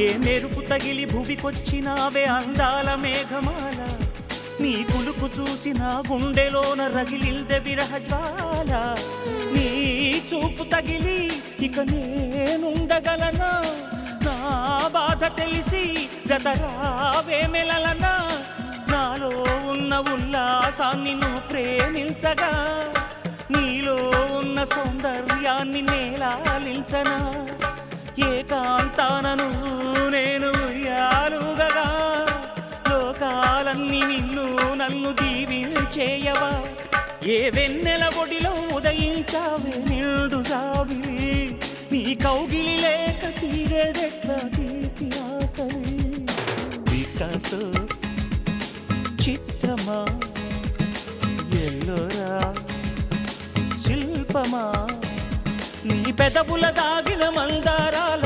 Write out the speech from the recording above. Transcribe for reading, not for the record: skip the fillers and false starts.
ఏ మెరుపు తగిలి భువికొచ్చినావే అందాల మేఘమాల, నీ కులుకు చూసిన గుండెలోన రగిలిల్దె విరహ జ్వాల. నీ చూపు తగిలి ఇక నేనుండగలనా, నా బాధ తెలిసి జతరావే మెలలనా. నాలో ఉన్న ఉల్లాసాన్ని నువ్వు ప్రేమించగా, నీలో ఉన్న సౌందర్యాన్ని నేలాలించనా. ఏకాంతానను నేను ఉయ్యాలుగగా, లోకాలన్నీ నిన్ను నన్ను దీవించేయవా. ఏ వెన్నెల ఒడిలో ఉదయించావే నిండు జాబిలి, నీ కౌగిలి లేక తీరేదెట్లా తీపి ఆకలి. వికాసో చిత్రమా ఎల్లోరా శిల్పమా, నీ పెదవుల దాగిన మందారాల